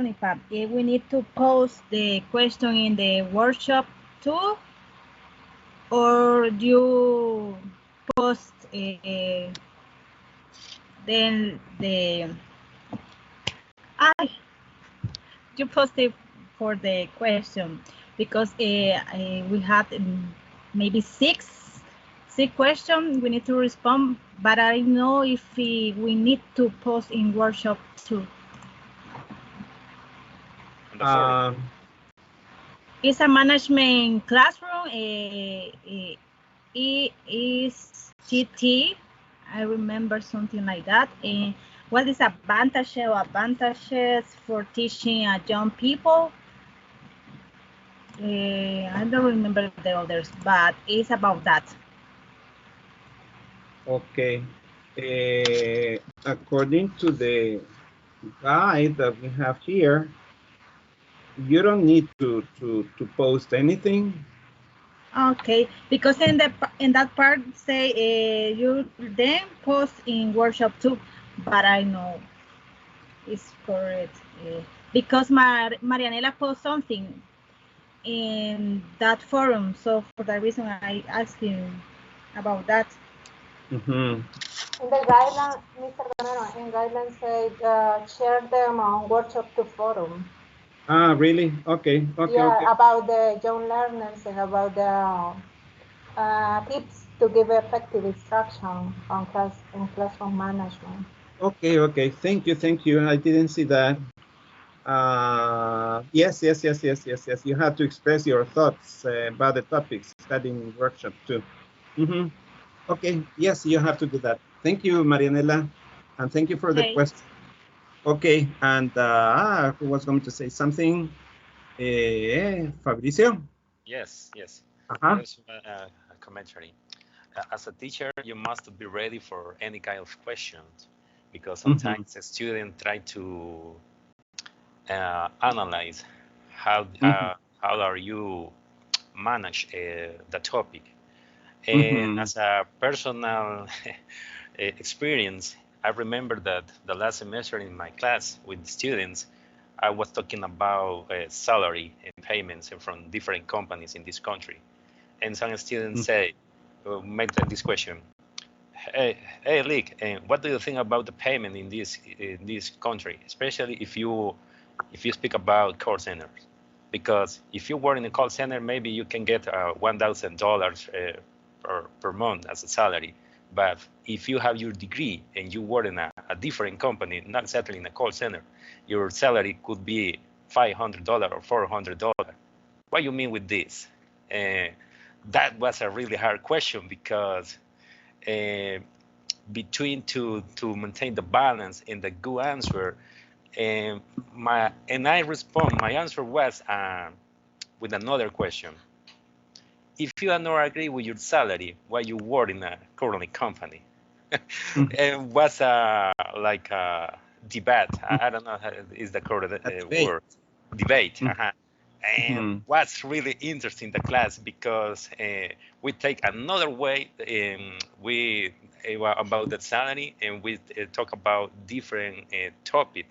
we need to post the question in the workshop too, or you post then you post it for the question, because we have maybe six questions we need to respond, but I don't know if we need to post in workshop too. It's a management classroom. It is TT. I remember something like that. What is advantages for teaching young people? I don't remember the others, but it's about that. Okay. According to the guide that we have here, you don't need to post anything. Okay, because in that part say you then post in workshop too, but I know it's correct because Marianela post something in that forum, so for that reason I asked him about that. Mm-hmm. In the guidelines, Mr. Romero, in guidelines say share them on workshop to forum. Ah, really? Okay. Yeah, Okay. about the young learners and about the tips to give effective instruction on classroom management. Okay. Thank you. I didn't see that. Yes. You have to express your thoughts about the topics studying workshop too. Mm-hmm. Okay. Yes, you have to do that. Thank you, Marianela, and thank you for the question. Okay, and who was going to say something? Fabricio? Yes. Uh-huh. Just a commentary. As a teacher, you must be ready for any kind of questions, because sometimes a student try to analyze how are you manage the topic. And as a personal experience, I remember that the last semester in my class with students, I was talking about salary and payments from different companies in this country. And some students say, make this question, hey Lick, what do you think about the payment in this country, especially if you speak about call centers? Because if you work in a call center, maybe you can get $1,000 per month as a salary. But if you have your degree and you work in a different company, not exactly in a call center, your salary could be $500 or $400. What do you mean with this? That was a really hard question, because between to maintain the balance and the good answer, my answer was with another question. If you are not agree with your salary, why you work in a current company? And was like a debate. I don't know how is the correct word. Debate. And what's really interesting the class, because we take another way, we about the salary, and we talk about different topic.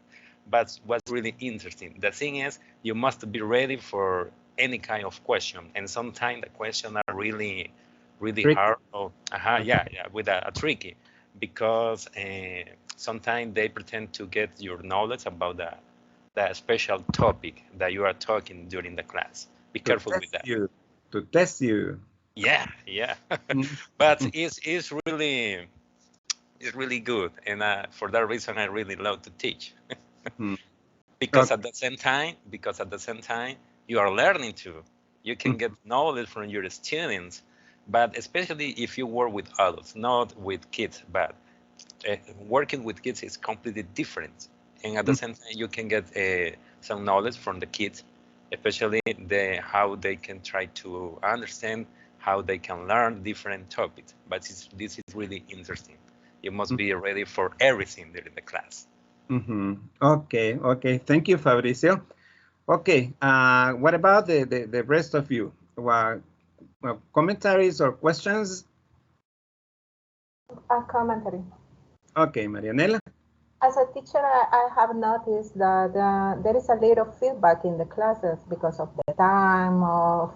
But what's really interesting, the thing is, you must be ready for any kind of question, and sometimes the questions are really tricky. Hard. Or, with a tricky, because sometimes they pretend to get your knowledge about the special topic that you are talking during the class. Be careful with that. To test you. Yeah. But it's really good, and for that reason, I really love to teach. Because at the same time, you are learning too. You can get knowledge from your students, but especially if you work with adults, not with kids. But working with kids is completely different, and at the same time, you can get some knowledge from the kids, especially how they can try to understand, how they can learn different topics. But this is really interesting. You must be ready for everything during the class. Okay. Thank you, Fabricio. Okay. What about the rest of you? Commentaries or questions? A commentary. Okay, Marianela. As a teacher, I have noticed that there is a little feedback in the classes because of the time of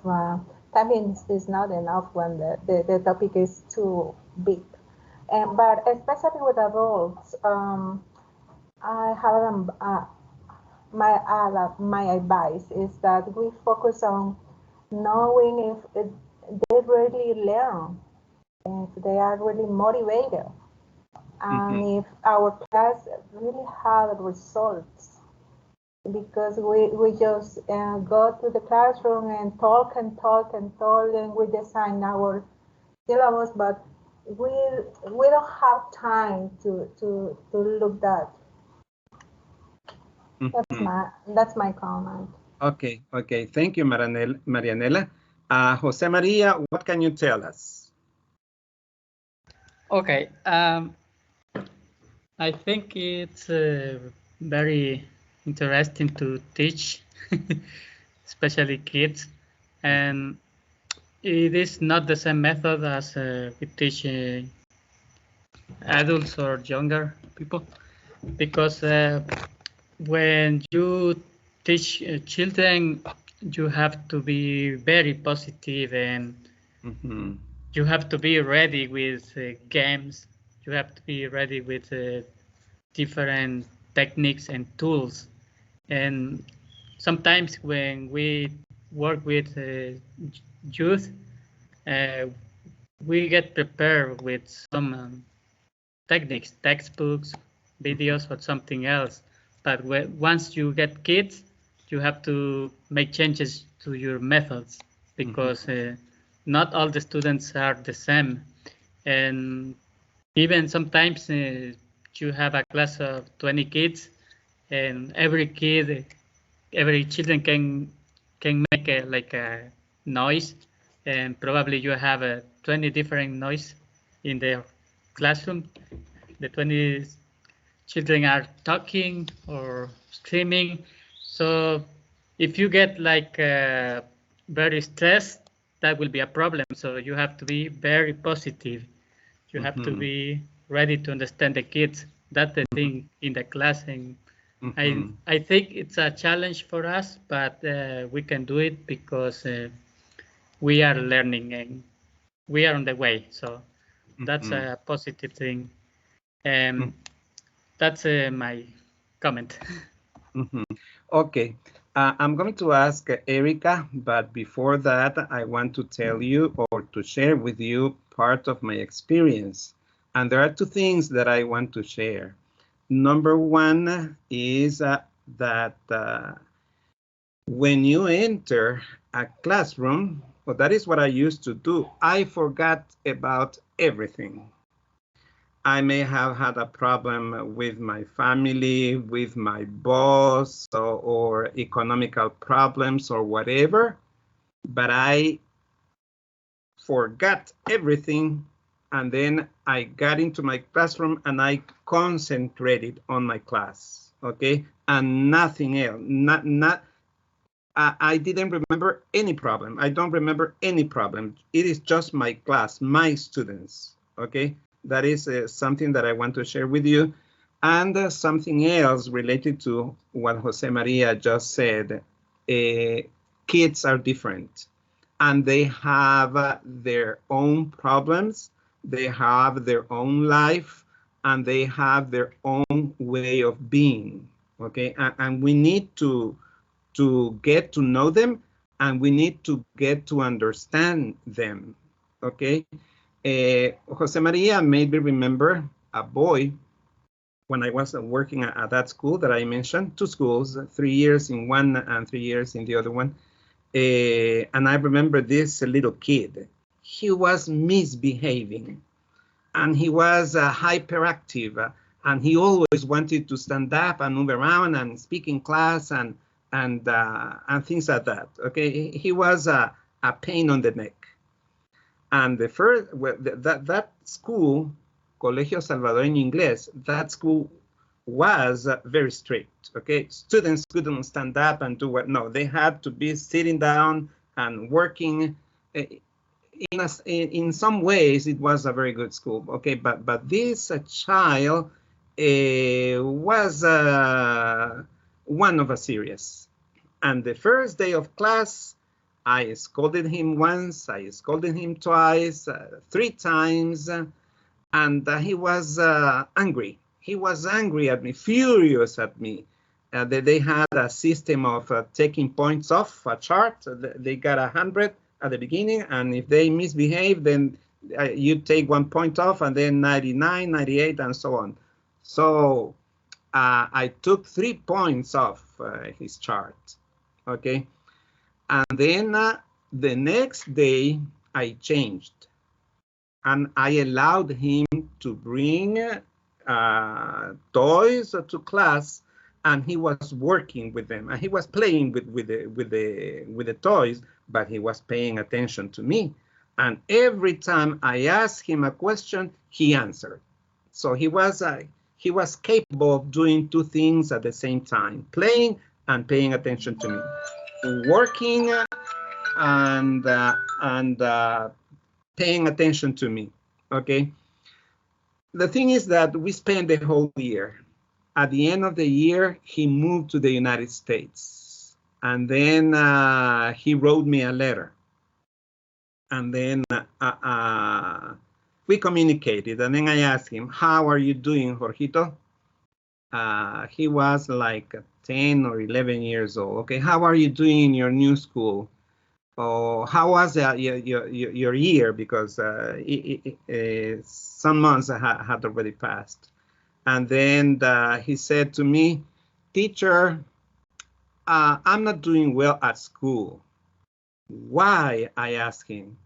timing is not enough when the topic is too big. But especially with adults, I have my advice is that we focus on knowing if they really learn, if they are really motivated, and if our class really have results. Because we just go to the classroom and talk and talk and talk, and we design our syllabus, but we don't have time to look that. That's my comment. Okay, okay. Thank you, Marianela. Jose Maria, what can you tell us? Okay. I think it's very interesting to teach, especially kids, and it is not the same method as we teach adults or younger people, because when you teach children, you have to be very positive, and you have to be ready with games. You have to be ready with different techniques and tools. And sometimes when we work with youth, we get prepared with some techniques, textbooks, videos, or something else. But once you get kids, you have to make changes to your methods, because not all the students are the same. And even sometimes you have a class of 20 kids, and every children can make a noise, and probably you have 20 different noise in the classroom. The 20 children are talking or screaming. So if you get very stressed, that will be a problem. So you have to be very positive. You have to be ready to understand the kids. That's the thing in the class, and I think it's a challenge for us, but we can do it because we are learning and we are on the way. So that's a positive thing. That's my comment. Okay, I'm going to ask Erica, but before that, I want to tell you or to share with you part of my experience. And there are two things that I want to share. Number one is that when you enter a classroom, well, that is what I used to do. I forgot about everything. I may have had a problem with my family, with my boss, or economical problems or whatever, but I forgot everything, and then I got into my classroom and I concentrated on my class, okay? And nothing else. I didn't remember any problem. I don't remember any problem. It is just my class, my students, okay? That is something that I want to share with you. And something else related to what Jose Maria just said. Kids are different, and they have their own problems. They have their own life, and they have their own way of being, okay? And we need to get to know them, and we need to get to understand them, okay? Jose Maria made me remember a boy when I was working at that school that I mentioned, two schools, 3 years in one and 3 years in the other one. And I remember this little kid. He was misbehaving, and he was hyperactive, and he always wanted to stand up and move around and speak in class and things like that. Okay, he was a pain on the neck. And the first, that school, Colegio Salvadoreño Inglés, that school was very strict. Okay, students couldn't stand up and do what? No, they had to be sitting down and working. In some ways, it was a very good school. Okay, but this child was one of a series. And the first day of class, I scolded him once, I scolded him twice, 3 times, and he was angry. He was angry at me, furious at me. They had a system of taking points off a chart. They got 100 at the beginning, and if they misbehave, then you take 1 point off, and then 99, 98, and so on. So I took 3 points off his chart, okay? And then the next day, I changed. And I allowed him to bring toys to class, and he was working with them, and he was playing with the toys, but he was paying attention to me. And every time I asked him a question, he answered. So he was capable of doing 2 things at the same time: playing and paying attention to me, working and paying attention to me, okay? The thing is that we spent the whole year. At the end of the year, he moved to the United States. And then he wrote me a letter. And then we communicated. And then I asked him, how are you doing, Jorgito? He was like 10 or 11 years old. Okay, how are you doing in your new school? Oh, how was your year? Because some months had already passed. And then he said to me, teacher, I'm not doing well at school. Why? I asked him.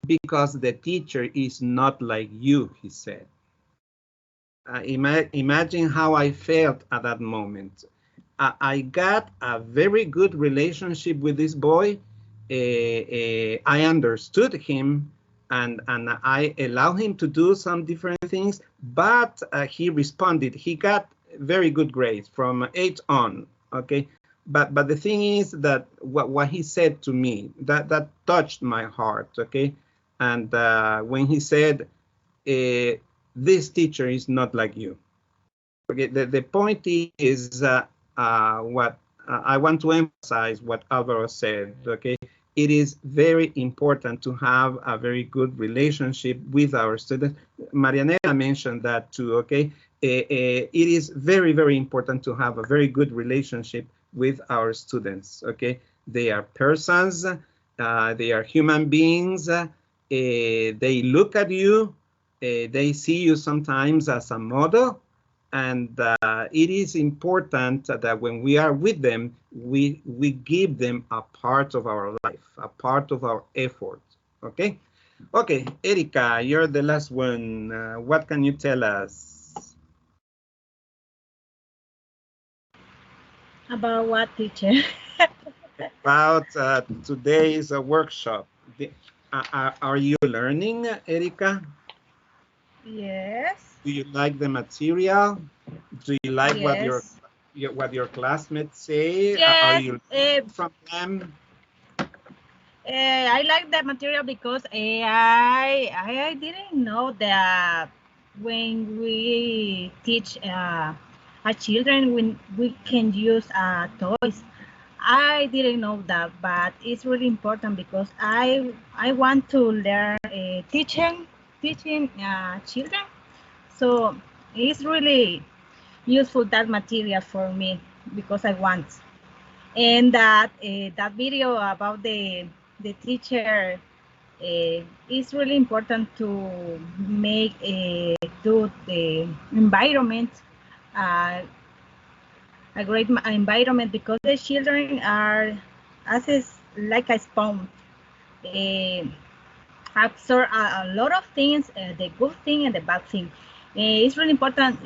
Because the teacher is not like you, he said. Imagine how I felt at that moment. I got a very good relationship with this boy. I understood him, and I allowed him to do some different things, but he responded. He got very good grades from 8 on, okay? But the thing is that what he said to me, that touched my heart, okay? And when he said, this teacher is not like you. Okay, the point is what I want to emphasize what Alvaro said, okay? It is very important to have a very good relationship with our students. Marianela mentioned that too, okay? It is very, very important to have a very good relationship with our students, okay? They are persons, they are human beings, they look at you, they see you sometimes as a model, and it is important that when we are with them, we give them a part of our life, a part of our effort, okay? Okay, Erika, you're the last one. What can you tell us? About what, teacher? About today's workshop. Are you learning, Erika? Yes. Do you like the material? Do you like Yes. what your classmates say? Yes, Are you learning from them? I like that material because I didn't know that when we teach our children, when we can use toys. I didn't know that, but it's really important because I want to learn teaching children. So it's really useful, that material for me, because I want. And that that video about the teacher is really important to make to the environment a great environment, because the children are like a sponge, absorb a lot of things, the good thing and the bad thing. It's really important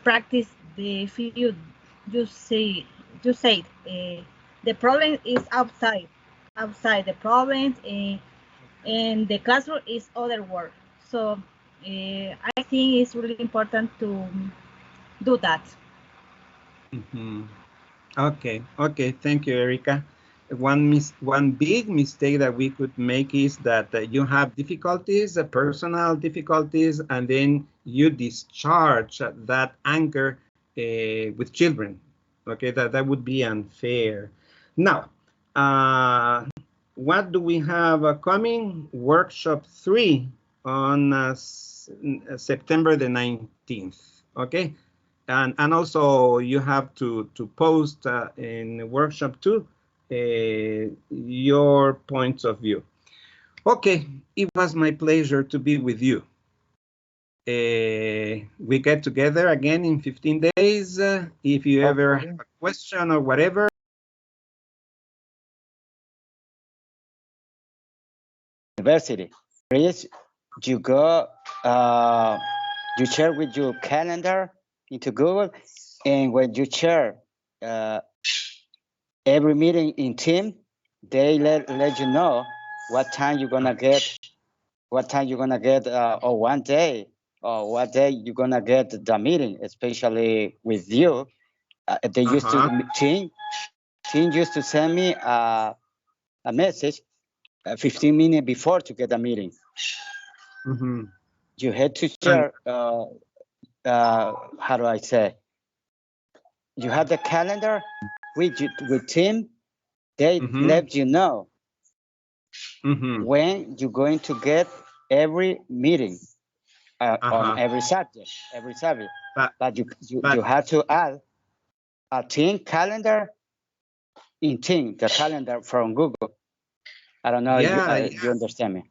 practice the field. You say the problem is outside the problems, and the classroom is other world. So I think it's really important to do that. Mm-hmm. Okay, thank you, Erika. one big mistake that we could make is that you have difficulties, personal difficulties, and then you discharge that anger with children. Okay, that would be unfair. Now, what do we have coming? Workshop 3 on September the 19th. Okay, and also you have to post in workshop 2 your points of view. Okay, it was my pleasure to be with you. We get together again in 15 days. If you ever have a question or whatever. University, please, you go, you share with your calendar into Google, and when you share every meeting in team, they let you know what time you're gonna get, or one day, or what day you're gonna get the meeting, especially with you. They used to team used to send me a message 15 minutes before to get a meeting. You had to share, how do I say? You have the calendar with team. They let you know when you're going to get every meeting on every subject. But you have to add a team calendar in team, the calendar from Google. I don't know if you understand me.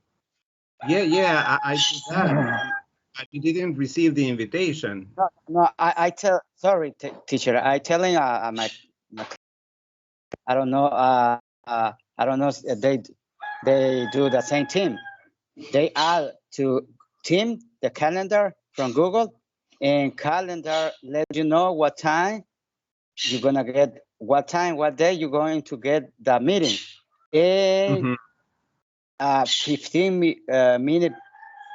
Yeah, I did that. You didn't receive the invitation. No, I tell, sorry, teacher, I telling my I don't know, they do the same thing. They add to team the calendar from Google, and calendar let you know what time you're gonna get, what day you're going to get the meeting. And 15 minutes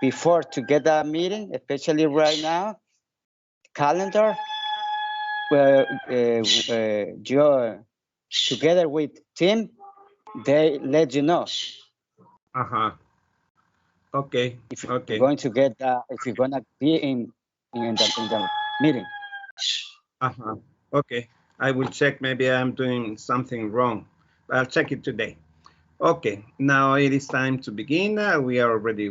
before to get that meeting, especially right now, calendar, together with team, they let you know. Okay. If you're going to get, if you're gonna be in the meeting. Okay. I will check. Maybe I'm doing something wrong. I'll check it today. Okay. Now it is time to begin. We are already